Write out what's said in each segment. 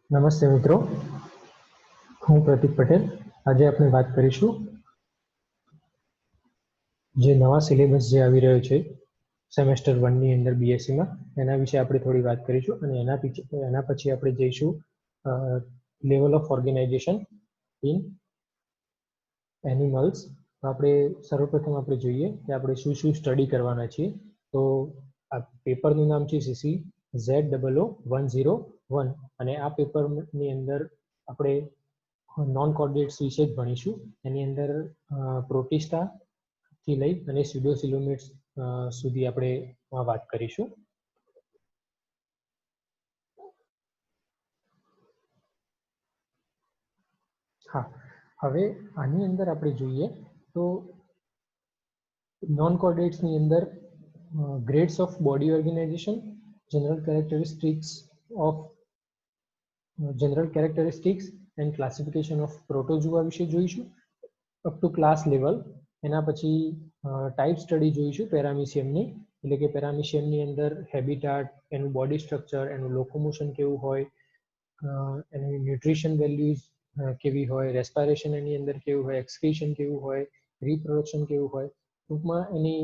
નમસ્તે મિત્રો, હું પ્રતીક પટેલ. આજે આપણે વાત કરીશું જે નવા સિલેબસ જે આવી રહ્યો છે સેમેસ્ટર 1 ની અંદર બીએસસી માં, એના વિશે આપણે થોડી વાત કરીશું અને એના પછી આપણે જઈશું level of organisation in animals. આપણે સર્વપ્રથમ આપણે જોઈએ કે આપણે શું શું સ્ટડી કરવાના છીએ. તો આ પેપરનું નામ છે CC Z0001 અને આ પેપરની અંદર આપણે નોન કોર્ડિનેટ્સ વિશે જ ભણીશું. એની અંદર પ્રોટિસ્ટા થી લઈ અને સ્યુડોસિલોમેટ્સ સુધી આપણે વાત કરીશું. હા, હવે આની અંદર આપણે જોઈએ તો નોન કોર્ડિનેટ્સની અંદર grades of body organisation, general characteristics and classification of protozoa વિશે જોઈશું અપ ટુ ક્લાસ લેવલ. એના પછી ટાઈપ સ્ટડી જોઈશું પેરામિશિયમની, એટલે કે પેરામિશિયમની અંદર હેબિટાટ, એનું બોડી સ્ટ્રક્ચર, એનું લોકોમોશન કેવું હોય, એની ન્યુટ્રિશન વેલ્યુઝ કેવી હોય, રેસ્પાયરેશન એની અંદર કેવું હોય, એક્સક્રીશન કેવું હોય, રિપ્રોડક્શન કેવું હોય. ટૂંકમાં એની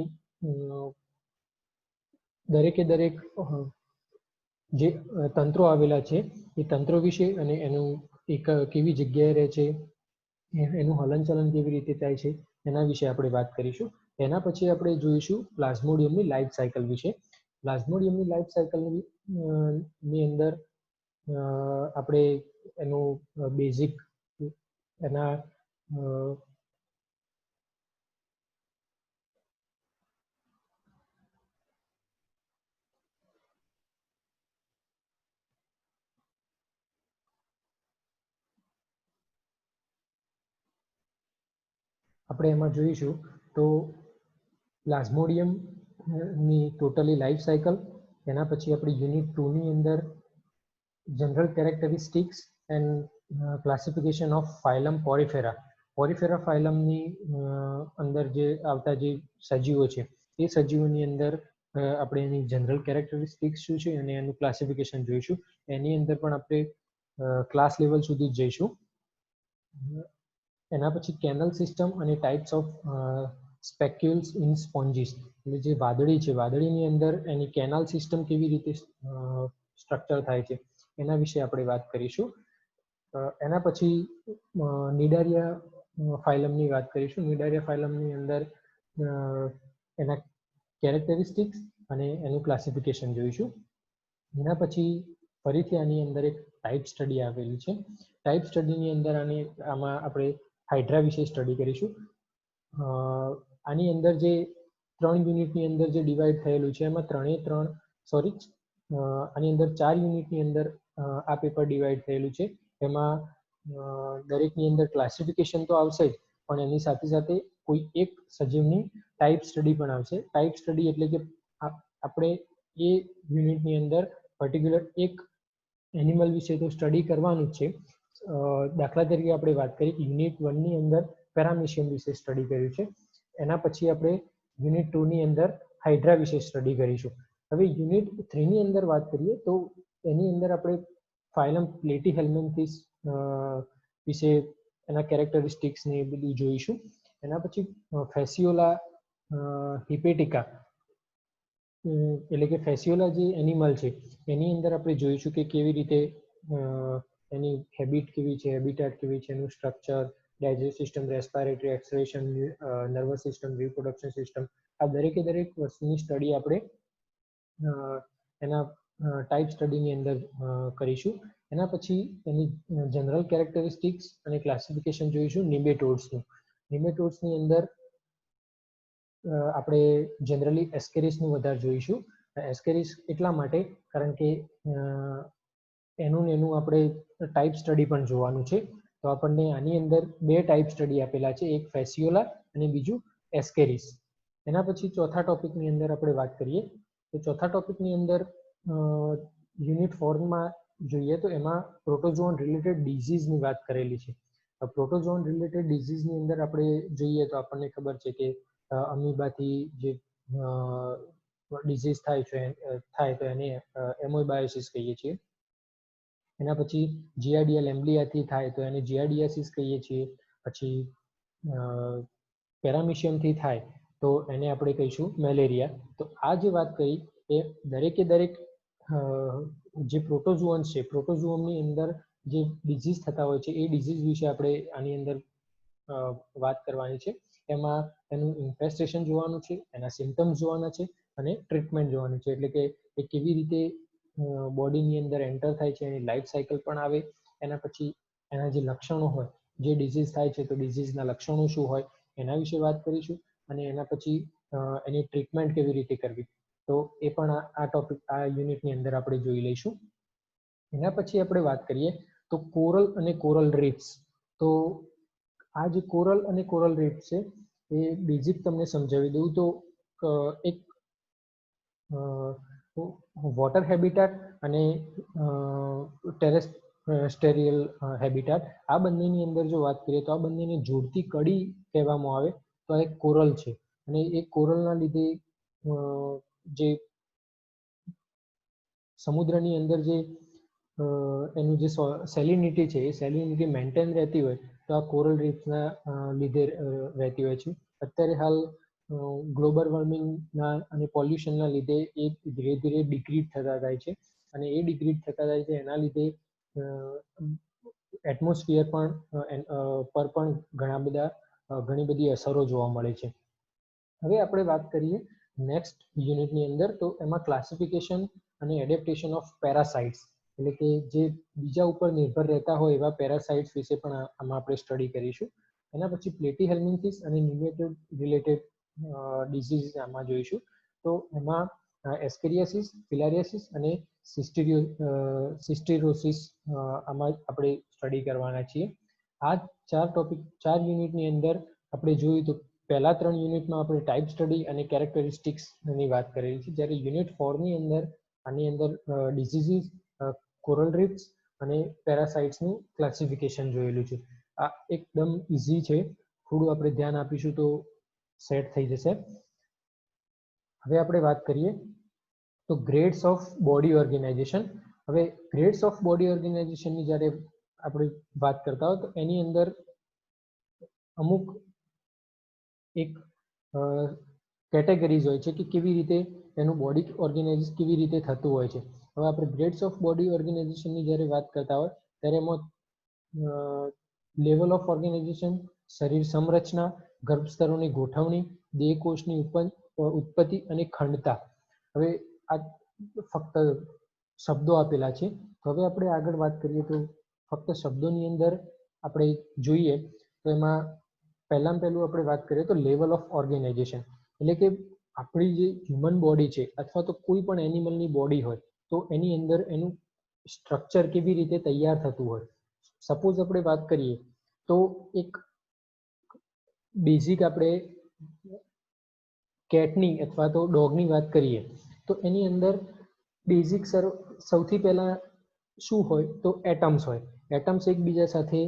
દરેકે દરેક જે તંત્રો આવેલા છે એ તંત્રો વિશે અને એનું એક કેવી જગ્યાએ રહે છે, એનું હલનચલન કેવી રીતે થાય છે, એના વિશે આપણે વાત કરીશું. એના પછી આપણે જોઈશું પ્લાઝ્મોડિયમની લાઈફ સાયકલ વિશે. પ્લાઝ્મોડિયમની લાઈફ સાયકલ ની અંદર આપણે એનું બેઝિક એના આપણે એમાં જોઈશું તો પ્લાઝ્મોડિયમ ની ટોટલી લાઈફ સાયકલ. એના પછી આપણે યુનિટ 2 ની અંદર general characteristics and classification of phylum porifera. Porifera ફાઇલમની અંદર જે આવતા જે સજીવો છે એ સજીવોની અંદર આપણે એની જનરલ કેરેક્ટરિસ્ટિક્સ શું છે અને એનું ક્લાસિફિકેશન જોઈશું. એની અંદર પણ આપણે ક્લાસ લેવલ સુધી જ જઈશું. એના પછી કેનલ સિસ્ટમ અને ટાઈપ્સ ઓફ સ્પેક્યુલ્સ ઇન સ્પોન્જીસ, એટલે જે વાદળી છે વાદળીની અંદર એની કેનાલ સિસ્ટમ કેવી રીતે સ્ટ્રક્ચર થાય છે એના વિશે આપણે વાત કરીશું. એના પછી નિડારિયા ફાઇલમની વાત કરીશું. નિડારિયા ફાઇલમની અંદર એના કેરેક્ટરિસ્ટિક્સ અને એનું ક્લાસિફિકેશન જોઈશું. એના પછી ફરીથી આની અંદર એક ટાઈપ સ્ટડી આવેલી છે. ટાઈપ સ્ટડીની અંદર આમાં આપણે હાઇડ્રા વિશે સ્ટડી કરીશું. આની અંદર જે 3 યુનિટની અંદર જે ડિવાઈડ થયેલું છે એમાં આની અંદર 4 યુનિટની અંદર આ પેપર ડિવાઈડ થયેલું છે. એમાં દરેકની અંદર ક્લાસિફિકેશન તો આવશે જ, પણ એની સાથે સાથે કોઈ એક સજીવની ટાઈપ સ્ટડી પણ આવશે. ટાઈપ સ્ટડી એટલે કે આપણે એ યુનિટની અંદર પર્ટિક્યુલર એક એનિમલ વિશે તો સ્ટડી કરવાનું જ છે. દાખલા તરીકે આપણે વાત કરીએ કે યુનિટ 1 ની અંદર પેરામિશિયમ વિશે સ્ટડી કર્યું છે. એના પછી આપણે યુનિટ 2 ની અંદર હાઇડ્રા વિશે સ્ટડી કરીશું. હવે યુનિટ 3 ની અંદર વાત કરીએ તો એની અંદર આપણે ફાઇલમ પ્લેટીહેલ્મિન્થીસ વિશે એના કેરેક્ટરિસ્ટિક્સ ને એ બધું જોઈશું. એના પછી ફેસિયોલા હિપેટિકા, એટલે કે ફેસિયોલા જે એનિમલ છે એની અંદર આપણે જોઈશું કે કેવી રીતે એની હેબિટ કેવી છે, હેબિટાટ કેવી છે, એનું structure, digest system, respiratory, excretion, nervous system, reproduction system, આ દરેકે દરેક વસ્તુની સ્ટડી આપણે એના ટાઈપ સ્ટડીની અંદર કરીશું. એના પછી એની જનરલ કેરેક્ટરિસ્ટિક્સ અને ક્લાસિફિકેશન જોઈશું નિમેટોડ્સનું. નિમેટોડ્સની અંદર આપણે જનરલી એસ્કેરિસનું વધારે જોઈશું. એસ્કેરિસ એટલા માટે કારણ કે એનું આપણે ટાઈપ સ્ટડી પણ જોવાનું છે. તો આપણને આની અંદર 2 ટાઈપ સ્ટડી આપેલા છે, એક ફેસિયોલા અને બીજું એસ્કેરિસ. એના પછી ચોથા ટોપિકની અંદર આપણે વાત કરીએ તો ચોથા ટોપિકની અંદર યુનિટ 4 માં જોઈએ તો એમાં પ્રોટોઝોન રિલેટેડ ડિઝીઝની વાત કરેલી છે. પ્રોટોઝોન રિલેટેડ ડિઝીઝની અંદર આપણે જોઈએ તો આપણને ખબર છે કે અમીબાથી જે ડિઝીઝ થાય તો એને એમોબાયોસિસ કહીએ છીએ. એના પછી જીઆરડીએ લેમ્બલિયાથી થાય તો એને જીઆરડીએસિસ કહીએ છીએ. પછી પેરામિશિયમથી થાય તો એને આપણે કહીશું મેલેરિયા. તો આ જે વાત કરી એ દરેકે દરેક જે પ્રોટોઝુઅન્સ છે, પ્રોટોઝુઅમની અંદર જે ડિઝીઝ થતા હોય છે એ ડિઝીઝ વિશે આપણે આની અંદર વાત કરવાની છે. એમાં એનું ઇન્ફેસ્ટેશન જોવાનું છે, એના સિમ્ટમ્સ જોવાના છે અને ટ્રીટમેન્ટ જોવાની છે. એટલે કે એ કેવી રીતે બોડીની અંદર એન્ટર થાય છે, એની લાઈફ સાયકલ પણ આવે. એના પછી એના જે લક્ષણો હોય, જે ડિઝીઝ થાય છે તો ડિઝીઝના લક્ષણો શું હોય એના વિશે વાત કરીશું. અને એના પછી એની ટ્રીટમેન્ટ કેવી રીતે કરવી તો એ પણ આ ટોપિક આ યુનિટની અંદર આપણે જોઈ લઈશું. એના પછી આપણે વાત કરીએ તો કોરલ અને કોરલ રીફ્સ. તો આ જે કોરલ અને કોરલ રીફ્સ છે એ બેઝિક તમને સમજાવી દઉં તો એક વોટર હેબિટાટ અને ટેરેસ્ટેરિયલ હેબિટાટ, આ બંનેની અંદર જો વાત કરીએ તો આ બંનેને જોડતી કડી કહેવામાં આવે તો આ એક કોરલ છે. અને એ કોરલના લીધે જે સમુદ્રની અંદર જે એનું જે સેલિનિટી છે એ સેલિનિટી મેન્ટેન રહેતી હોય તો આ કોરલ રીફ્સના લીધે રહેતી હોય છે. અત્યારે હાલ ગ્લોબલ વોર્મિંગના અને પોલ્યુશનના લીધે એ ધીરે ધીરે ડિગ્રેડ થતા જાય છે. અને એ ડિગ્રેડ થતા જાય છે એના લીધે એટમોસ્ફિયર પર પણ ઘણી બધી અસરો જોવા મળે છે. હવે આપણે વાત કરીએ નેક્સ્ટ યુનિટની અંદર તો એમાં ક્લાસિફિકેશન અને એડેપ્ટેશન ઓફ પેરાસાઇટ્સ, એટલે કે જે બીજા ઉપર નિર્ભર રહેતા હોય એવા પેરાસાઇટ્સ વિશે પણ આમાં આપણે સ્ટડી કરીશું. એના પછી પ્લેટીહેલ્મિન્થિસ અને ન્યુમેટોડ રિલેટેડ ડિઝીઝ આમાં જોઈશું. તો એમાં એસ્કેરિયાસિસ, ફિલારિયાસિસ અને સિસ્ટેરોસિસ આમાં આપણે સ્ટડી કરવાના છીએ. આ ચાર યુનિટની અંદર આપણે જોયું તો પહેલા 3 યુનિટમાં આપણે ટાઈપ સ્ટડી અને કેરેક્ટરિસ્ટિક્સની વાત કરેલી છે, જ્યારે યુનિટ 4ની અંદર આની અંદર ડિઝીઝીસ, કોરલ રીફ્સ અને પેરાસાઇટ્સનું ક્લાસિફિકેશન જોયેલું છે. આ એકદમ ઇઝી છે, થોડું આપણે ધ્યાન આપીશું તો સેટ થઈ જશે. હવે આપણે વાત કરીએ તો ગ્રેડ્સ ઓફ બોડી ઓર્ગેનાઇઝેશન. હવે ગ્રેડ્સ ઓફ બોડી ઓર્ગેનાઇઝેશનની જ્યારે આપણે વાત કરતા હોય તો એની અંદર અમુક એક કેટેગરીઝ હોય છે કે કેવી રીતે એનું બોડી ઓર્ગેનાઇઝ કેવી રીતે થતું હોય છે. હવે આપણે ગ્રેડ્સ ઓફ બોડી ઓર્ગેનાઇઝેશનની જ્યારે વાત કરતા હોય ત્યારે એમાં લેવલ ઓફ ઓર્ગેનાઇઝેશન, શરીર સંરચના, ગર્ભસ્તરોની ગોઠવણી, દેહકોષની ઉત્પત્તિ અને ખંડતા. હવે આ ફક્ત શબ્દો આપેલા છે. હવે આપણે આગળ વાત કરીએ તો ફક્ત શબ્દોની અંદર આપણે જોઈએ તો એમાં પહેલું આપણે વાત કરીએ તો લેવલ ઓફ ઓર્ગેનાઇઝેશન, એટલે કે આપણી જે હ્યુમન બોડી છે અથવા તો કોઈ પણ એનિમલની બોડી હોય તો એની અંદર એનું સ્ટ્રક્ચર કેવી રીતે તૈયાર થતું હોય. સપોઝ આપણે વાત કરીએ તો એક બેઝિક આપણે કેટની અથવા તો ડોગની વાત કરીએ તો એની અંદર બેઝિક સૌથી પહેલા શું હોય તો એટમ્સ હોય. એટમ્સ એકબીજા સાથે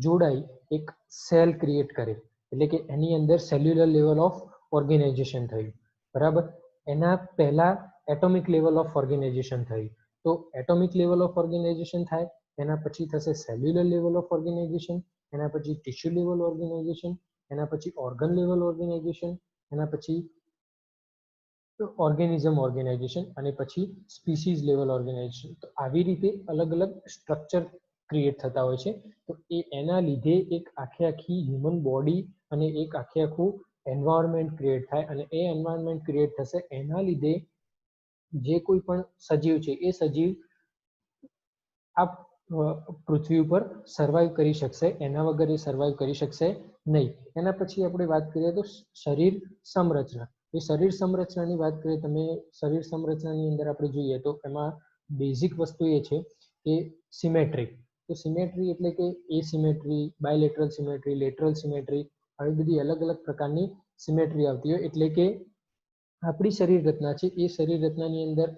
જોડાઈ એક સેલ ક્રિએટ કરે, એટલે કે એની અંદર સેલ્યુલર લેવલ ઓફ ઓર્ગેનાઇઝેશન થયું. બરાબર, એના પહેલા એટોમિક લેવલ ઓફ ઓર્ગેનાઇઝેશન થયું. તો એટોમિક લેવલ ઓફ ઓર્ગેનાઇઝેશન થાય, એના પછી થશે સેલ્યુલર લેવલ ઓફ ઓર્ગેનાઇઝેશન, એના પછી ટિશ્યુ લેવલ ઓર્ગેનાઇઝેશન, એના પછી ઓર્ગન લેવલ ઓર્ગેનાઇઝેશન, એના પછી ઓર્ગેનિઝમ ઓર્ગેનાઇઝેશન અને પછી સ્પીસીઝ લેવલ ઓર્ગેનાઇઝેશન. તો આવી રીતે અલગ અલગ સ્ટ્રક્ચર ક્રિએટ થતા હોય છે. તો એના લીધે એક આખી હ્યુમન બોડી અને એક આખું એન્વાયરમેન્ટ ક્રિએટ થાય, અને એ એન્વાયરમેન્ટ ક્રિએટ થશે એના લીધે જે કોઈ પણ સજીવ છે એ સજીવ આ પૃથ્વી ઉપર સર્વાઈવ કરી શકશે, એના વગર એ સર્વાઈવ કરી શકશે નહીં. એના પછી આપણે વાત કરીએ તો શરીર સંરચના. એ શરીર સંરચનાની વાત કરીએ, તમે શરીર સંરચનાની અંદર આપણે જોઈએ તો એમાં બેઝિક વસ્તુ એ છે કે સિમેટ્રી. તો સિમેટ્રી એટલે કે એસિમેટ્રી, બાયલેટરલ સિમેટ્રી, લેટરલ સિમેટ્રી, આવી બધી અલગ અલગ પ્રકારની સિમેટ્રી આવતી હોય. એટલે કે આપણી શરીર રચના છે એ શરીર રચનાની અંદર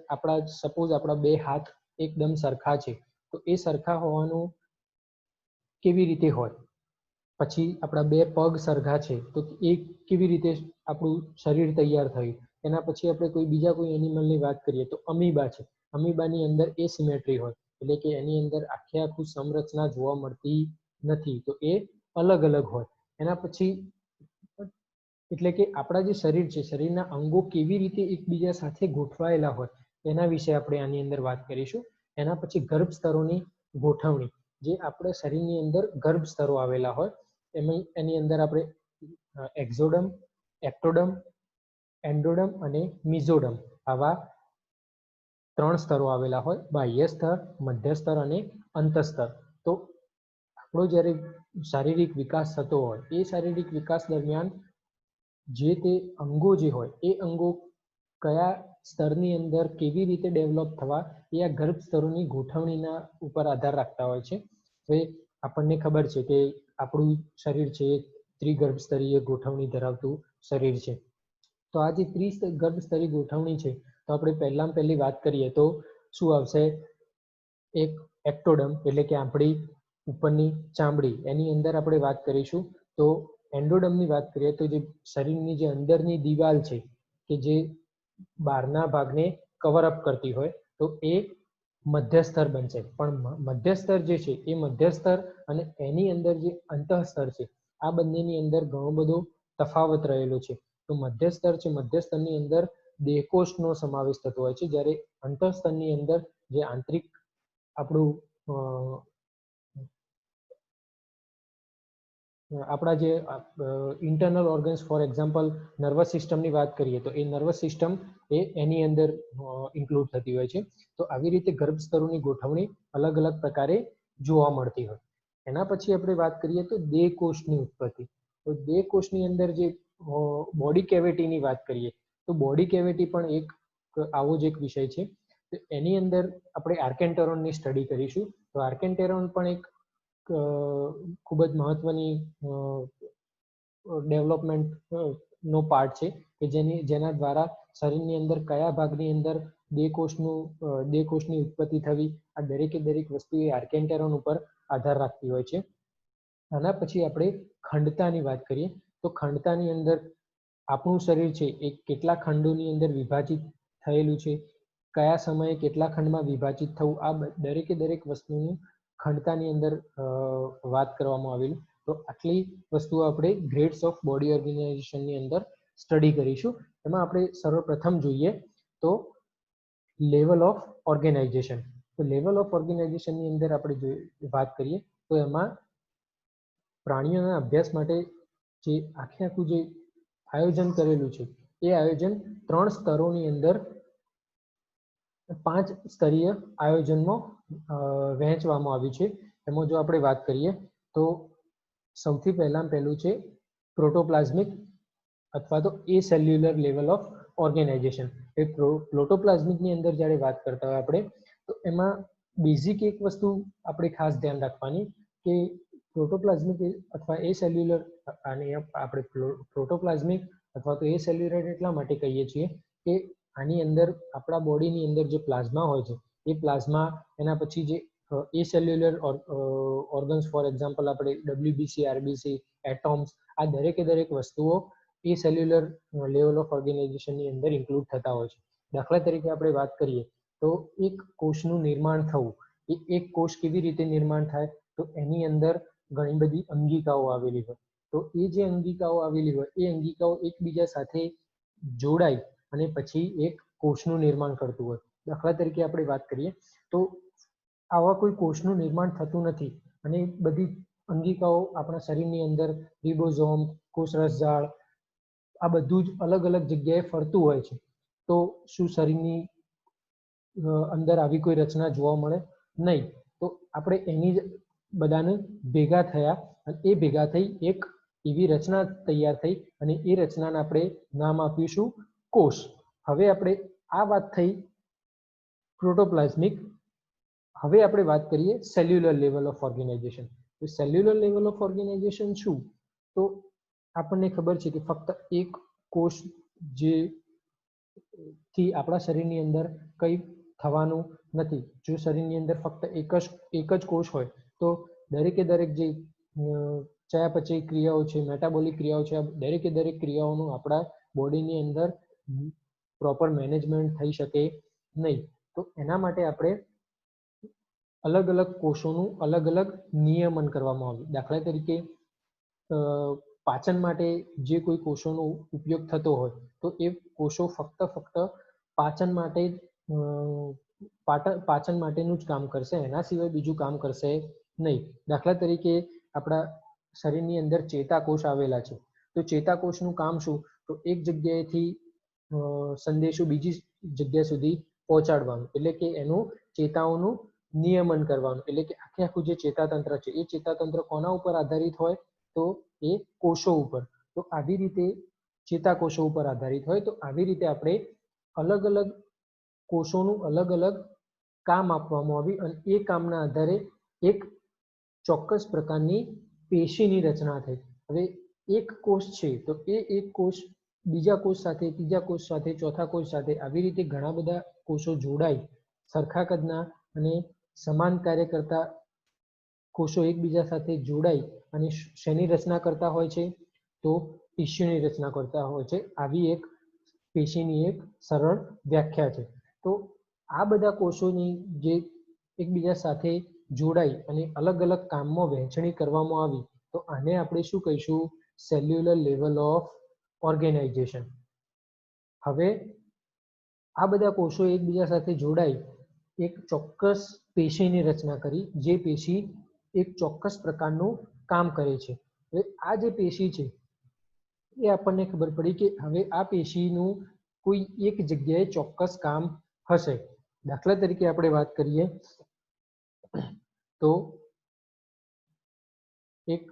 સપોઝ આપણા બે હાથ એકદમ સરખા છે તો એ સરખા હોવાનું કેવી રીતે હોય. પછી આપણા બે પગ સરખા છે તો એ કેવી રીતે આપણું શરીર તૈયાર થયું. એના પછી આપણે બીજા કોઈ એનિમલની વાત કરીએ તો અમીબા છે. અમીબાની અંદર એ સિમેટ્રી હોય. એટલે કે એની અંદર આખે આખું સમરચના જોવા મળતી નથી, તો એ અલગ અલગ હોય. એના પછી એટલે કે આપણા જે શરીર છે, શરીરના અંગો કેવી રીતે એકબીજા સાથે ગોઠવાયેલા હોય એના વિશે આપણે આની અંદર વાત કરીશું. એના પછી ગર્ભ સ્તરોની ગોઠવણી, જે આપણા શરીરની અંદર ગર્ભ સ્તરો આવેલા હોય એની અંદર આપણે એક્ઝોડમ, એક્ટોડમ, એન્ડોડમ અને મિઝોડમ આવા 3 સ્તરો આવેલા હોય. બાહ્ય સ્તર, મધ્ય સ્તર અને અંતસ્તર. તો આપણો જ્યારે શારીરિક વિકાસ થતો હોય એ શારીરિક વિકાસ દરમિયાન જે તે અંગો જે હોય એ અંગો કયા સ્તરની અંદર કેવી રીતે ડેવલપ થવા એ આ ગર્ભ સ્તરોની ગોઠવણીના ઉપર આધાર રાખતા હોય છે. હવે આપણને ખબર છે કે આપણું શરીર છે એ ત્રિગર્ભ સ્તરીય ગોઠવણી ધરાવતું શરીર છે. તો આ જે ત્રિગર્ભ સ્તરીય ગોઠવણી છે, તો આપણે પહેલી વાત કરીએ તો શું આવશે? એક એક્ટોડમ એટલે કે આપણી ઉપરની ચામડી, એની અંદર આપણે વાત કરીશું. તો એન્ડોડમની વાત કરીએ તો જે શરીરની જે અંદરની દિવાલ છે કે જે બહારના ભાગને કવર અપ કરતી હોય, તો એ મધ્યસ્તર બનશે. પણ મધ્યસ્તર જે છે એ મધ્યસ્તર અને એની અંદર જે અંતઃસ્તર છે, આ બંનેની અંદર ઘણો બધો તફાવત રહેલો છે. તો મધ્યસ્તર છે, મધ્યસ્તરની અંદર દેહકોષનો સમાવેશ થતો હોય છે, જ્યારે અંતઃસ્તરની અંદર જે આંતરિક આપણું આપણા જે internal organs, for example nervous સિસ્ટમની વાત કરીએ તો એ નર્વસ સિસ્ટમ એ એની અંદર ઇન્ક્લુડ થતી હોય છે. તો આવી રીતે ગર્ભ સ્તરોની ગોઠવણી અલગ અલગ પ્રકારે જોવા મળતી હોય. એના પછી આપણે વાત કરીએ તો દેહકોષની ઉત્પત્તિ. તો દેહકોષની અંદર જે બોડી કેવિટીની વાત કરીએ તો બોડી કેવિટી પણ એક આવો જ એક વિષય છે. તો એની અંદર આપણે આર્કેન્ટેરોનની સ્ટડી કરીશું. તો આર્કેન્ટેરોન પણ એક ખૂબ જ મહત્વની ડેવલપમેન્ટ નો પાર્ટ છે કે જેના દ્વારા શરીરની અંદર કયા ભાગની અંદર દેહકોષની ઉત્પત્તિ થવી, આ દરેકે દરેક વસ્તુ એ આર્કેન્ટેરોન ઉપર આધાર રાખતી હોય છે. આના પછી આપણે ખંડતાની વાત કરીએ તો ખંડતાની અંદર આપણું શરીર છે એ કેટલા ખંડોની અંદર વિભાજિત થયેલું છે, કયા સમયે કેટલા ખંડમાં વિભાજિત થવું, આ દરેકે દરેક વસ્તુનું ખંડતાની અંદર વાત કરવામાં આવેલી. તો આટલી વસ્તુઓ આપણે ગ્રેડ્સ ઓફ બોડી ઓર્ગેનાઇઝેશનની અંદર સ્ટડી કરીશું. એમાં આપણે સર્વપ્રથમ જોઈએ તો લેવલ ઓફ ઓર્ગેનાઇઝેશન. તો લેવલ ઓફ ઓર્ગેનાઇઝેશનની અંદર આપણે વાત કરીએ તો એમાં પ્રાણીઓના અભ્યાસ માટે જે આખું જે આયોજન કરેલું છે એ આયોજન 3 સ્તરોની અંદર 5 સ્તરીય આયોજનમાં વહેંચવામાં આવ્યું છે. એમાં જો આપણે વાત કરીએ તો સૌથી પહેલું છે પ્રોટોપ્લાઝમિક અથવા તો એ સેલ્યુલર લેવલ ઓફ ઓર્ગેનાઇઝેશન. એ પ્રોટોપ્લાઝમિકની અંદર જ્યારે વાત કરતા હોય આપણે, તો એમાં બેઝિક એક વસ્તુ આપણે ખાસ ધ્યાન રાખવાની કે પ્રોટોપ્લાઝમિક અથવા એ સેલ્યુલર, આને આપણે પ્રોટોપ્લાઝમિક અથવા તો એ સેલ્યુલર એટલા માટે કહીએ છીએ કે આની અંદર આપણા બોડીની અંદર જે પ્લાઝમા હોય છે એ પ્લાઝમા, એના પછી જે એ સેલ્યુલર ઓર્ગન્સ, ફોર એક્ઝામ્પલ આપણે ડબ્લ્યુબીસી, આરબીસી, એટોમ્સ, આ દરેકે દરેક વસ્તુઓ એ સેલ્યુલર લેવલ ઓફ ઓર્ગેનાઇઝેશનની અંદર ઇન્ક્લુડ થતા હોય છે. દાખલા તરીકે આપણે વાત કરીએ તો એક કોષનું નિર્માણ થવું, એ એક કોષ કેવી રીતે નિર્માણ થાય? તો એની અંદર ઘણી બધી અંગિકાઓ આવેલી હોય. તો એ જે અંગિકાઓ આવેલી હોય એ અંગિકાઓ એકબીજા સાથે જોડાઈ અને પછી એક કોષનું નિર્માણ કરતું હોય. દાખલા તરીકે આપણે વાત કરીએ તો આવા કોઈ કોષનું નિર્માણ થતું નથી અને બધી અંગિકાઓ આપણા શરીરની અંદર રિબોઝોમ, કોષરસજાળ, આ બધું જ અલગ અલગ જગ્યાએ ફરતું હોય છે. તો શું શરીરની અંદર આવી કોઈ રચના જોવા મળે? નહીં. તો આપણે એની જ બધાને ભેગા થયા અને એ ભેગા થઈ એક એવી રચના તૈયાર થઈ અને એ રચનાને આપણે નામ આપીશું કોષ. હવે આપણે આ વાત થઈ પ્રોટોપ્લાઝમિક. હવે આપણે વાત કરીએ સેલ્યુલર લેવલ ઓફ ઓર્ગેનાઇઝેશન. તો સેલ્યુલર લેવલ ઓફ ઓર્ગેનાઇઝેશન શું? તો આપણને ખબર છે કે ફક્ત એક કોષ જે થી આપણા શરીરની અંદર કંઈ થવાનું નથી. જો શરીરની અંદર ફક્ત એક જ કોષ હોય તો દરેકે દરેક જે ચયાપચય ક્રિયાઓ છે, મેટાબોલિક ક્રિયાઓ છે, દરેકે દરેક ક્રિયાઓનું આપણા બોડીની અંદર પ્રોપર મેનેજમેન્ટ થઈ શકે નહીં. તો એના માટે આપણે અલગ અલગ કોષોનું અલગ અલગ નિયમન કરવામાં આવ્યું. દાખલા તરીકે પાચન માટે જે કોઈ કોષોનો ઉપયોગ થતો હોય તો એ કોષો ફક્ત પાચન માટે પાચન માટેનું જ કામ કરશે, એના સિવાય બીજું કામ કરશે નહીં. દાખલા તરીકે આપણા શરીરની અંદર ચેતાકોષ આવેલા છે, તો ચેતાકોષનું કામ શું? તો એક જગ્યાએથી સંદેશો બીજી જગ્યા સુધી પહોંચાડવાનું, એટલે કે એનું ચેતાઓનું નિયમન કરવાનું. એટલે કે આખું જે ચેતાતંત્ર છે એ ચેતાતંત્ર કોના ઉપર આધારિત હોય? તો એ કોષો ઉપર. તો આવી રીતે ચેતાકોષો ઉપર આધારિત હોય. તો આવી રીતે આપણે અલગ અલગ કોષોનું અલગ અલગ કામ આપવામાં આવ્યું અને એ કામના આધારે એક ચોક્કસ પ્રકારની પેશીની રચના થઈ. હવે એક કોષ છે તો એ એક કોષ બીજા કોષ સાથે, ત્રીજા કોષ સાથે, ચોથા કોષ સાથે આવી રીતે ઘણા બધા કોષો જોડાઈ સરખા કદના અને સમાન કાર્ય કરતા કોષો એકબીજા સાથે જોડાઈ અને શેની રચના કરતા હોય છે? તો ટીસ્યુની રચના કરતા હોય છે. આવી એક પેશીની એક સરળ વ્યાખ્યા છે. તો આ બધા કોષોની જે એકબીજા સાથે જોડાઈ અને અલગ અલગ કામમાં વહેંચણી કરવામાં આવી, તો આને આપણે શું કહીશું? Cellular level of organisation. હવે આ બધા કોષો એકબીજા સાથે જોડાઈ એક ચોક્કસ પેશીની રચના કરી, જે પેશી એક ચોક્કસ પ્રકારનું કામ કરે છે. હવે આ જે પેશી છે એ આપણને ખબર પડી કે હવે આ પેશીનું કોઈ એક જગ્યાએ ચોક્કસ કામ હશે. દાખલા તરીકે આપણે વાત કરીએ તો એક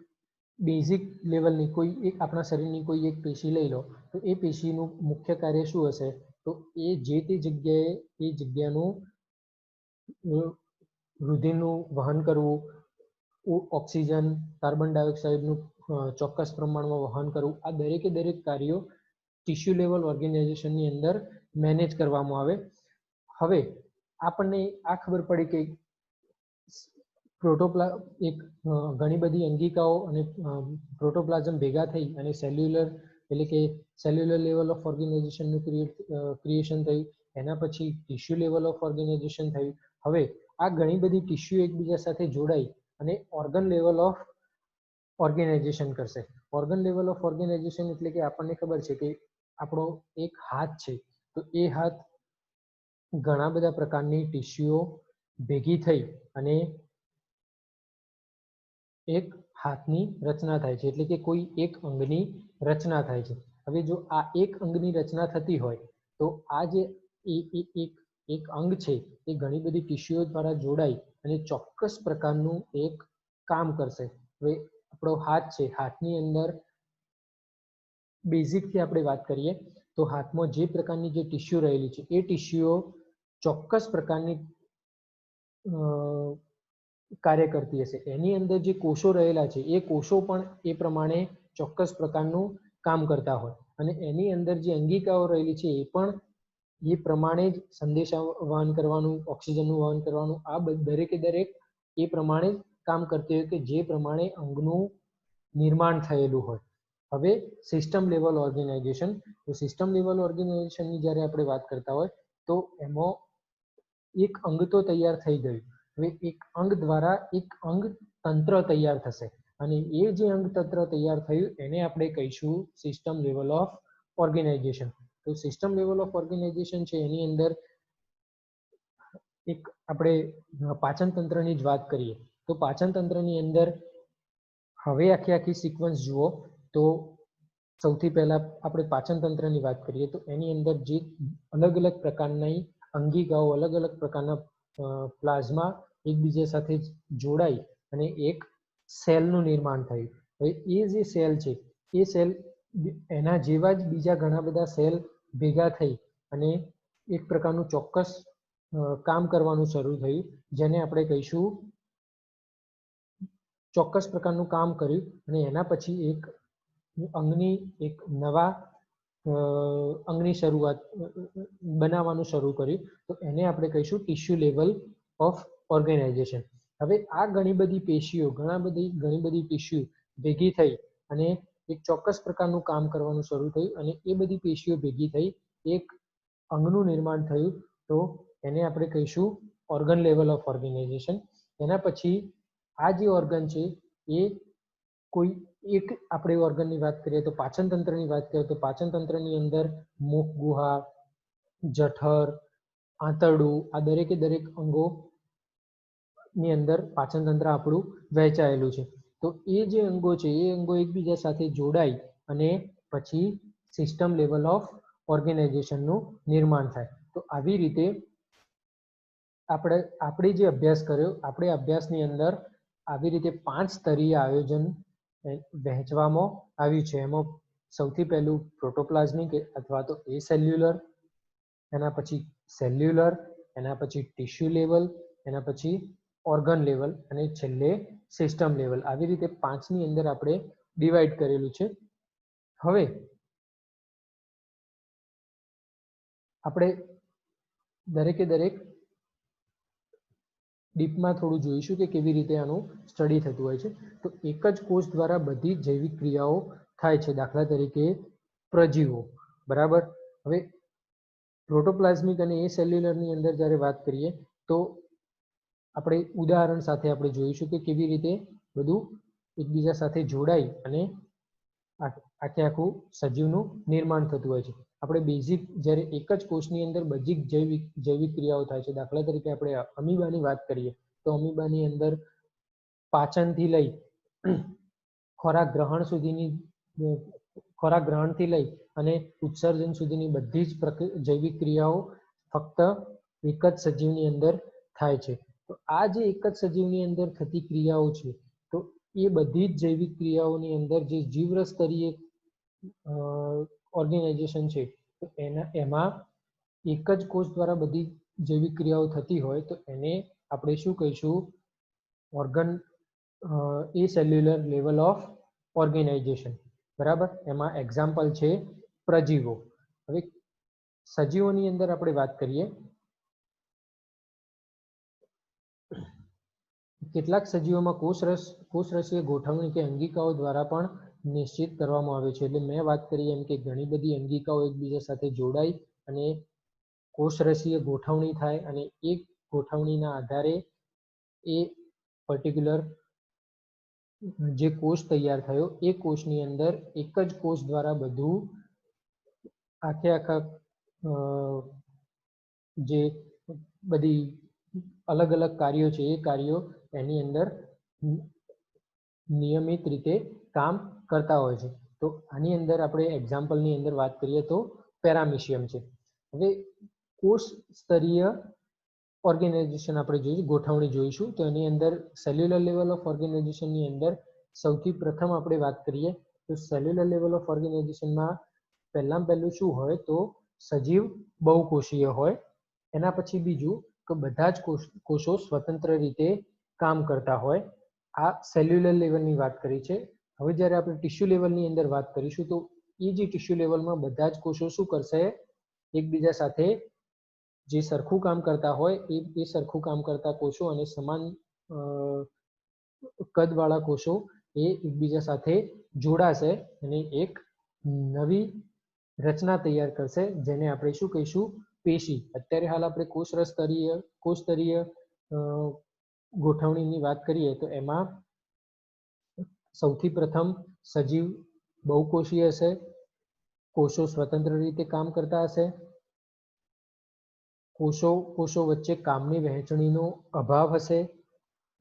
બેઝિક લેવલની કોઈ એક આપણા શરીરની કોઈ એક પેશી લઈ લો, તો એ પેશીનું મુખ્ય કાર્ય શું હશે? તો એ જે તે જગ્યાએ એ જગ્યાનું રુધિરનું વહન કરવું, ઓક્સિજન, કાર્બન ડાયોક્સાઇડનું ચોક્કસ પ્રમાણમાં વહન કરવું, આ દરેકે દરેક કાર્યો ટિશ્યુ લેવલ ઓર્ગેનાઇઝેશનની અંદર મેનેજ કરવામાં આવે. હવે આપણને આ ખબર પડી કે એક ઘણી બધી અંગિકાઓ અને પ્રોટોપ્લાઝમ ભેગા થઈ અને સેલ્યુલર એટલે કે સેલ્યુલર લેવલ ઓફ ઓર્ગેનાઇઝેશનનું ક્રિએશન થયું. એના પછી ટિશ્યુ લેવલ ઓફ ઓર્ગેનાઇઝેશન થયું. હવે આ ઘણી બધી ટિશ્યુ એકબીજા સાથે જોડાઈ અને ઓર્ગન લેવલ ઓફ ઓર્ગેનાઇઝેશન કરશે. ઓર્ગન લેવલ ઓફ ઓર્ગેનાઇઝેશન એટલે કે આપણને ખબર છે કે આપણો એક હાથ છે, તો એ હાથ ઘણા બધા પ્રકારની ટિશ્યુઓ ભેગી થઈ અને એક હાથની રચના થાય છે, એટલે કે કોઈ એક અંગની રચના થાય છે. હવે જો આ એક અંગની રચના થતી હોય તો આ જે એક અંગ છે એ ઘણી બધી ટિશ્યુઓ દ્વારા જોડાઈ અને ચોક્કસ પ્રકારનું એક કામ કરશે. હવે આપણો હાથ છે, હાથની અંદર બેઝિકથી આપણે વાત કરીએ તો હાથમાં જે પ્રકારની જે ટિશ્યુ રહેલી છે એ ટિશ્યુઓ ચોક્કસ પ્રકારની કાર્ય કરતી હશે. એની અંદર જે કોષો રહેલા છે એ કોષો પણ એ પ્રમાણે ચોક્કસ પ્રકારનું કામ કરતા હોય અને એની અંદર જે અંગિકાઓ રહેલી છે એ પણ એ પ્રમાણે જ સંદેશા વહન કરવાનું, ઓક્સિજનનું વહન કરવાનું, આ દરેકે દરેક એ પ્રમાણે જ કામ કરતી હોય કે જે પ્રમાણે અંગનું નિર્માણ થયેલું હોય. હવે સિસ્ટમ લેવલ ઓર્ગેનાઇઝેશન, તો સિસ્ટમ લેવલ ઓર્ગેનાઇઝેશનની જ્યારે આપણે વાત કરતા હોય તો એમાં એક અંગ તો તૈયાર થઈ ગયું. હવે એક અંગ દ્વારા એક અંગ તંત્ર તૈયાર થશે અને એ જે અંગ તંત્ર તૈયાર થયું એને આપણે કહીશું સિસ્ટમ લેવલ ઓફ ઓર્ગેનાઇઝેશન. તો સિસ્ટમ લેવલ ઓફ ઓર્ગેનાઇઝેશન છે એની અંદર એક આપણે પાચન તંત્રની જ વાત કરીએ તો પાચન તંત્રની અંદર હવે આખી સિક્વન્સ જુઓ તો સૌથી પહેલા આપણે પાચન તંત્રની વાત કરીએ તો એની અંદર જે અલગ અલગ પ્રકારની અંગિકાઓ, અલગ અલગ પ્રકારના પ્લાઝમા એકબીજા સાથે જોડાઈ અને એક સેલનું નિર્માણ થયું. હવે એ જે સેલ છે એ સેલ એના જેવા જ બીજા ઘણા બધા સેલ ભેગા થઈ અને એક પ્રકારનું ચોક્કસ કામ કરવાનું શરૂ થયું, જેને આપણે કહીશું ચોક્કસ પ્રકારનું કામ કર્યું અને એના પછી એક અંગની એક નવા અંગની શરૂઆત બનાવવાનું શરૂ કર્યું, તો એને આપણે કહીશું ટિશ્યુ લેવલ ઓફ ઓર્ગેનાઇઝેશન. હવે આ ઘણી બધી પેશીઓ, ઘણી બધી ટિશ્યુ ભેગી થઈ અને એક ચોક્કસ પ્રકારનું કામ કરવાનું શરૂ થયું અને એ બધી પેશીઓ ભેગી થઈ એક અંગનું નિર્માણ થયું, તો એને આપણે કહીશું ઓર્ગન લેવલ ઓફ ઓર્ગેનાઇઝેશન. એના પછી આ જે ઓર્ગન છે એ કોઈ એક આપણે ઓર્ગનની વાત કરીએ તો પાચન તંત્રની વાત કરીએ તો પાચન તંત્રની અંદર મુખ ગુહા, જઠર, આંતરડું આ દરેકે દરેક અંગો ની અંદર પાચન તંત્ર આપણું વહેંચાયેલું છે. તો એ જે અંગો છે એ અંગો એકબીજા સાથે જોડાઈ અને પછી સિસ્ટમ લેવલ ઓફ ઓર્ગેનાઇઝેશનનું નિર્માણ થાય. તો આવી રીતે આપણે જે અભ્યાસ કર્યો આપણે અભ્યાસની અંદર આવી રીતે 5 સ્તરીય આયોજન વહેંચવામાં આવ્યું છે. એમાં સૌથી પહેલું પ્રોટોપ્લાઝમિક અથવા તો એ સેલ્યુલર, એના પછી સેલ્યુલર, એના પછી ટિશ્યુ લેવલ, એના પછી ઓર્ગન લેવલ અને છેલ્લે સિસ્ટમ લેવલ. આવી રીતે 5ની અંદર આપણે ડિવાઈડ કરેલું છે. હવે આપણે દરેકે દરેક ડીપમાં થોડું જોઈશું કે કેવી રીતે આનું સ્ટડી થતું હોય છે. તો એક જ કોષ દ્વારા બધી જૈવિક ક્રિયાઓ થાય છે. દાખલા તરીકે પ્રજીવો, બરાબર. હવે પ્રોટોપ્લાઝમિક અને એ સેલ્યુલરની અંદર જ્યારે વાત કરીએ તો આપણે ઉદાહરણ સાથે આપણે જોઈશું કે કેવી રીતે બધું એકબીજા સાથે જોડાઈ અને આખું સજીવનું નિર્માણ થતું હોય છે. આપણે બેઝિક જ્યારે એક જ કોષની અંદર બધી જૈવિક ક્રિયાઓ થાય છે. દાખલા તરીકે આપણે અમીબાની વાત કરીએ તો અમીબાની અંદર પાચનથી લઈ ખોરાક ગ્રહણથી લઈ અને ઉત્સર્જન સુધીની બધી જ જૈવિક ક્રિયાઓ ફક્ત એક જ સજીવની અંદર થાય છે. તો આ જે એક જ સજીવની અંદર થતી ક્રિયાઓ છે તો એ બધી જ જૈવિક ક્રિયાઓની અંદર જે જીવસ્તરીય ઓર્ગેનાઇઝેશન છે તો એમાં એક જ કોષ દ્વારા બધી જૈવિક ક્રિયાઓ થતી હોય તો એને આપણે શું કહીશું? ઓર્ગન એ સેલ્યુલર લેવલ ઓફ ઓર્ગેનાઇઝેશન, બરાબર. એમાં એક્ઝામ્પલ છે પ્રજીવો. હવે સજીવોની અંદર આપણે વાત કરીએ, કેટલાક સજીવોમાં કોષરસીય ગોઠવણી કે અંગિકાઓ દ્વારા પણ નિશ્ચિત કરવામાં આવે છે. એટલે મેં વાત કરી એમ કે ઘણી બધી અંગિકાઓ એકબીજા સાથે જોડાઈ અને કોષરસીય ગોઠવણી થાય અને એ ગોઠવણીના આધારે એ પર્ટિક્યુલર જે કોષ તૈયાર થયો એ કોષની અંદર એક જ કોષ દ્વારા બધું આખા જે બધી અલગ અલગ કાર્યો છે એ કાર્યો એની અંદર નિયમિત રીતે કામ કરતા હોય છે. તો આની અંદર આપણે એક્ઝામ્પલની અંદર વાત કરીએ તો પેરામિશિયમ છે. હવે કોષ સ્તરીય ઓર્ગેનાઇઝેશન આપણે જોઈશું, ગોઠવણી જોઈશું. તો એની અંદર સેલ્યુલર લેવલ ઓફ ઓર્ગેનાઇઝેશનની અંદર સૌથી પ્રથમ આપણે વાત કરીએ તો સેલ્યુલર લેવલ ઓફ ઓર્ગેનાઇઝેશનમાં પહેલું શું હોય તો સજીવ બહુકોષીય હોય. એના પછી બીજું કે બધા જ કોષો સ્વતંત્ર રીતે કામ કરતા હોય. આ સેલ્યુલર લેવલની વાત કરી છે. હવે જ્યારે આપણે ટિશ્યુ લેવલની અંદર વાત કરીશું તો એ જે ટિશ્યુ લેવલમાં બધા જ કોષો શું કરશે? એકબીજા સાથે જે સરખું કામ કરતા હોય એ સરખું કામ કરતા કોષો અને સમાન કદવાળા કોષો એ એકબીજા સાથે જોડાશે અને એક નવી રચના તૈયાર કરશે જેને આપણે શું કહીશું? પેશી. અત્યારે હાલ આપણે કોષ સ્તરીય ગોઠવણીની વાત કરીએ તો એમાં સૌથી પ્રથમ સજીવ બહુકોષીય હશે, કોષો સ્વતંત્ર રીતે કામ કરતા હશે, કોષો વચ્ચે કામની વહેંચણીનો અભાવ હશે.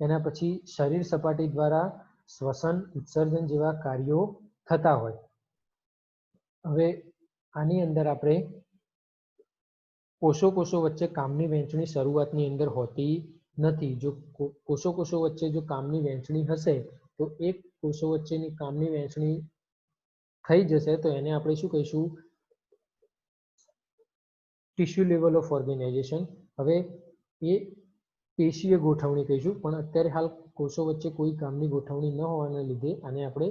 એના પછી શરીર સપાટી દ્વારા શ્વસન, ઉત્સર્જન જેવા કાર્યો થતા હોય. હવે આની અંદર આપણે કોષો વચ્ચે કામની વહેંચણી શરૂઆતની અંદર હોતી નથી. જો કોષો વચ્ચે જો કામની વહેંચણી હશે તો એક કોષો વચ્ચેની કામની વહેંચણી થઈ જશે તો એને આપણે શું કહીશું? Tissue level of organisation. હવે એ પેશીય ગોઠવણી કહીશું, પણ અત્યારે હાલ કોષો વચ્ચે કોઈ કામની ગોઠવણી ન હોવાના લીધે આને આપણે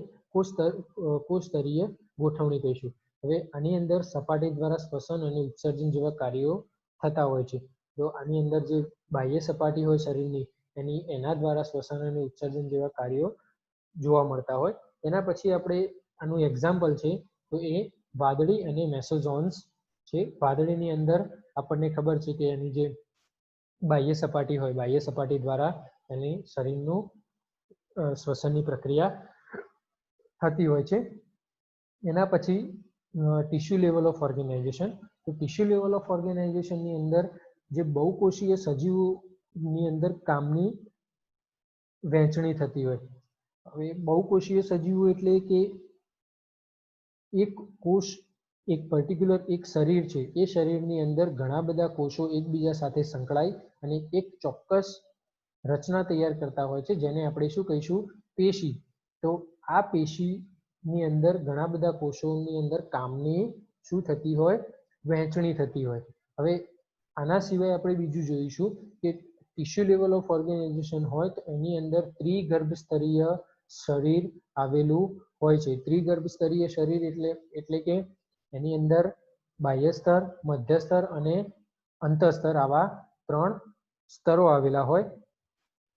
કોષ સ્તરીય ગોઠવણી કહીશું. હવે આની અંદર સપાટી દ્વારા શ્વસન અને ઉત્સર્જન જેવા કાર્યો થતા હોય છે. તો આની અંદર જે બાહ્ય સપાટી હોય શરીરની એના દ્વારા શ્વસન અને ઉત્સર્જન જેવા કાર્યો જોવા મળતા હોય. એના પછી આપણે આનું એક્ઝામ્પલ છે તો એ વાદળી અને મેસોઝોન્સ છે. વાદળીની અંદર આપણને ખબર છે કે એની જે બાહ્ય સપાટી હોય બાહ્ય સપાટી દ્વારા એની શરીરનું શ્વસનની પ્રક્રિયા થતી હોય છે. એના પછી ટિશ્યુ લેવલ ઓફ ઓર્ગેનાઇઝેશન. તો ટિશ્યુ લેવલ ઓફ ઓર્ગેનાઇઝેશનની અંદર જે બહુકોષીય સજીવોની અંદર કામની વહેંચણી થતી હોય. હવે બહુકોષીય સજીવો એટલે કે એક કોષ, એક પર્ટિક્યુલર એક શરીર છે, એ શરીરની અંદર ઘણા બધા કોષો એકબીજા સાથે સંકળાય અને એક ચોક્કસ રચના તૈયાર કરતા હોય છે, જેને આપણે શું કહીશું? પેશી. તો આ પેશીની અંદર ઘણા બધા કોષોની અંદર કામની શું થતી હોય? વહેંચણી થતી હોય. હવે આના સિવાય આપણે બીજું જોઈશું કે ટિશ્યુ લેવલ ઓફ ઓર્ગેનાઇઝેશન હોય તો એની અંદર ત્રિગર્ભ સ્તરીય શરીર આવેલું હોય છે. ત્રિગર્ભ સ્તરીય શરીર એટલે કે એની અંદર બાહ્ય સ્તર, મધ્ય સ્તર અને અંતઃસ્તર આવા 3 સ્તરો આવેલા હોય.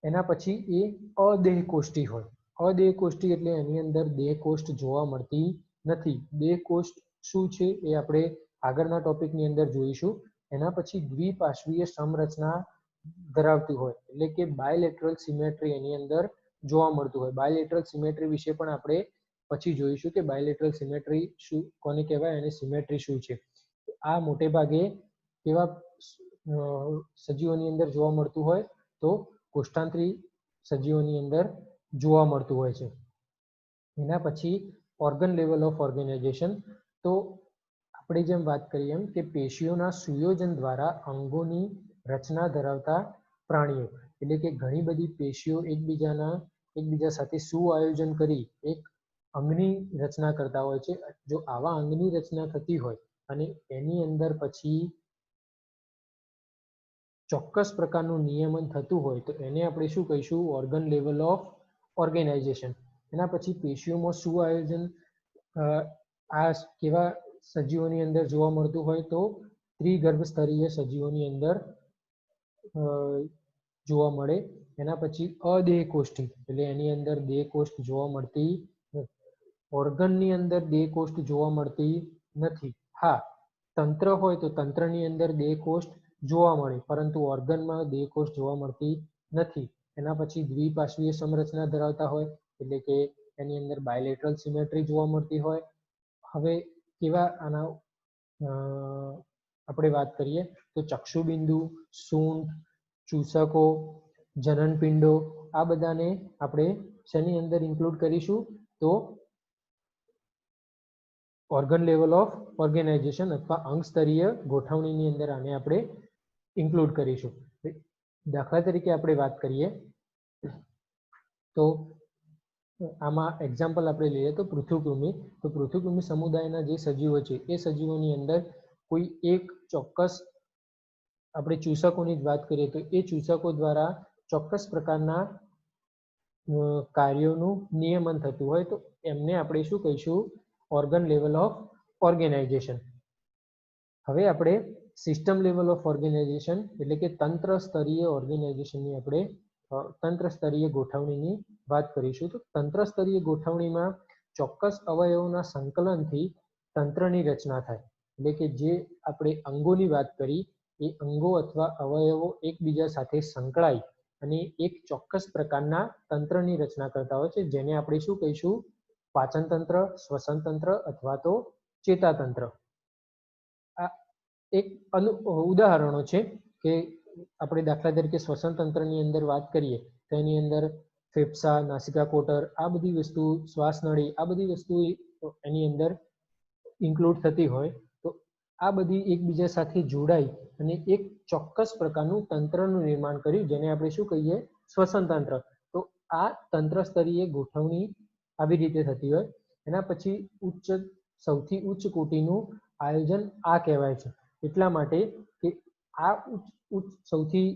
એના પછી એ અદેહકોષ્ઠી હોય. અદેહકોષ્ઠી એટલે એની અંદર દેહકોષ્ઠ જોવા મળતી નથી. દેહકોષ્ઠ શું છે એ આપણે આગળના ટોપિકની અંદર જોઈશું. એના પછી દ્વિપાર્શ્વીય સમરચના ધરાવતું હોય એટલે કે બાયલેટરલ સિમેટ્રી એની અંદર જોવા મળતું હોય. બાયલેટરલ સિમેટ્રી વિશે પણ આપણે પછી જોઈશું કે બાયલેટરલ સિમેટ્રી શું, કોને કહેવાય અને સિમેટ્રી શું છે. આ મોટે ભાગે કેવા સજીવોની અંદર જોવા મળતું હોય? તો કોષ્ઠાંતરી સજીવોની અંદર જોવા મળતું હોય છે. એના પછી ઓર્ગન લેવલ ઓફ ઓર્ગેનાઇઝેશન. તો આપણે જેમ વાત કરીએ એમ કે પેશીઓના સુયોજન દ્વારા અંગોની રચના ધરાવતા પ્રાણીઓ એટલે કે ઘણી બધી પેશીઓ એકબીજા સાથે સુઆયોજન કરી એક અંગની રચના કરતા હોય છે. જો આવા અંગની રચના થતી હોય અને એની અંદર પછી ચોક્કસ પ્રકારનું નિયમન થતું હોય તો એને આપણે શું કહીશું? Organ level of organisation. એના પછી પેશીઓમાં સુઆયોજન આ કેવા સજીવોની અંદર જોવા મળતું હોય? તો ત્રિગર્ભ સ્તરીય સજીવોની અંદર જોવા મળે. એના પછી અદેહકોષ્ઠી એટલે એની અંદર દેહકોષ્ઠ જોવા મળતી નથી. ઓર્ગનની અંદર દેહકોષ્ઠ જોવા મળતી નથી. હા, તંત્ર હોય તો તંત્રની અંદર દેહકોષ્ઠ જોવા મળે, પરંતુ ઓર્ગનમાં દેહકોષ્ઠ જોવા મળતી નથી. એના પછી દ્વિપાર્શ્વીય સમરચના ધરાવતા હોય એટલે કે એની અંદર બાયલેટરલ સિમેટ્રી જોવા મળતી હોય. હવે કેવા આના આપણે વાત કરીએ તો ચક્ષુબિંદુ, સૂંઢ, ચૂસકો, જનનપિંડો આ બધાને આપણે શેની અંદર ઇન્ક્લુડ કરીશું? તો ઓર્ગન લેવલ ઓફ ઓર્ગેનાઇઝેશન અથવા અંગ સ્તરીય ગોઠવણીની અંદર આને આપણે ઇન્ક્લુડ કરીશું. દાખલા તરીકે આપણે વાત કરીએ તો આમાં એક્ઝામ્પલ આપણે લઈએ તો પૃથુકૃમિ. તો પૃથુકૃમિ સમુદાયના જે સજીવો છે એ સજીવોની અંદર કોઈ એક ચોક્કસ, આપણે ચૂસકોની જ વાત કરીએ તો એ ચૂસકો દ્વારા ચોક્કસ પ્રકારના કાર્યોનું નિયમન થતું હોય તો એમને આપણે શું કહીશું? Organ level of organisation. હવે આપણે સિસ્ટમ લેવલ ઓફ ઓર્ગેનાઇઝેશન એટલે કે તંત્ર સ્તરીય ઓર્ગેનાઇઝેશનની આપણે તંત્ર સ્તરીય ગોઠવણીની વાત કરીશું. તો તંત્ર સ્તરીય ગોઠવણીમાં ચોક્કસ અવયવોના સંકલનથી તંત્રની રચના થાય. એટલે કે જે આપણે અંગોની વાત કરી એ અંગો અથવા અવયવો એકબીજા સાથે સંકળાય અને એક ચોક્કસ પ્રકારના તંત્રની રચના કરતા હોય છે, જેને આપણે શું કહીશું? પાચન તંત્ર, શ્વસન તંત્ર અથવા તો ચેતાતંત્ર. આ એક ઉદાહરણો છે કે આપણે દાખલા તરીકે શ્વસન તંત્રની અંદર વાત કરીએ તો એની અંદર ફેફસા, નાસિકા કોટર, આ બધી વસ્તુ, શ્વાસનળી, આ બધી વસ્તુ એની અંદર ઇન્ક્લુડ થતી હોય તો આ બધી એકબીજા સાથે જોડાઈ અને એક ચોક્કસ પ્રકારનું તંત્રનું નિર્માણ કર્યું, જેને આપણે શું કહીએ? શ્વસન તંત્ર. તો આ તંત્ર સ્તરીય ગોઠવણી આવી રીતે થતી હોય. એના પછી સૌથી ઉચ્ચ કોટીનું આયોજન આ કહેવાય છે. એટલા માટે કે આ સૌથી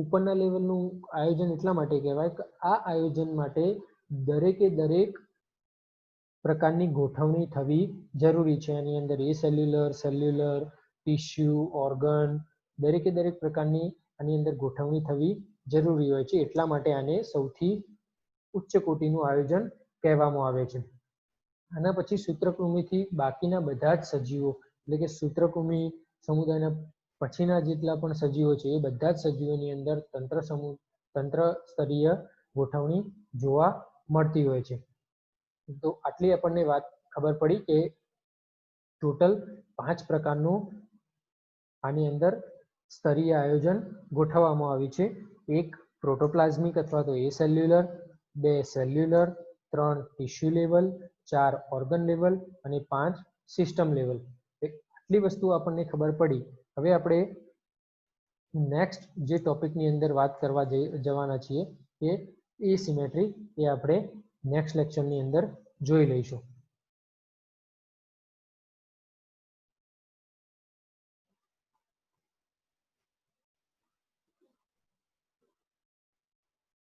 ઉપરના લેવલનું આયોજન એટલા માટે કહેવાય કે આ આયોજન માટે દરેકે દરેક પ્રકારની ગોઠવણી થવી જરૂરી છે. એની અંદર સેલ્યુલર, ટિશ્યુ, ઓર્ગન દરેકે દરેક પ્રકારની આની અંદર ગોઠવણી થવી જરૂરી હોય છે. એટલા માટે આને સૌથી ઉચ્ચ કોટીનું આયોજન કહેવામાં આવે છે. આના પછી સૂત્રકૃમિથી બાકીના બધા જ સજીવો એટલે કે સૂત્રકૃમિ સમુદાયના પછીના જેટલા પણ સજીવો છે એ બધા જ સજીવોની અંદર તંત્ર સ્તરીય ગોઠવણી જોવા મળતી હોય છે. તો આટલી આપણને વાત ખબર પડી કે ટોટલ 5 પ્રકારનું આની અંદર સ્તરીય આયોજન ગોઠવવામાં આવ્યું છે. 1 પ્રોટોપ્લાઝમિક અથવા તો એસેલ્યુલર, 2 cellular, 3 tissue level, 4 organ level અને 5 સિસ્ટમ લેવલ. આટલી વસ્તુ આપણને ખબર પડી. હવે આપણે નેક્સ્ટ જે ટોપિકની અંદર વાત કરવા જવાના છીએ એ સિમેટ્રી, એ આપણે નેક્સ્ટ લેક્ચરની અંદર જોઈ લઈશું.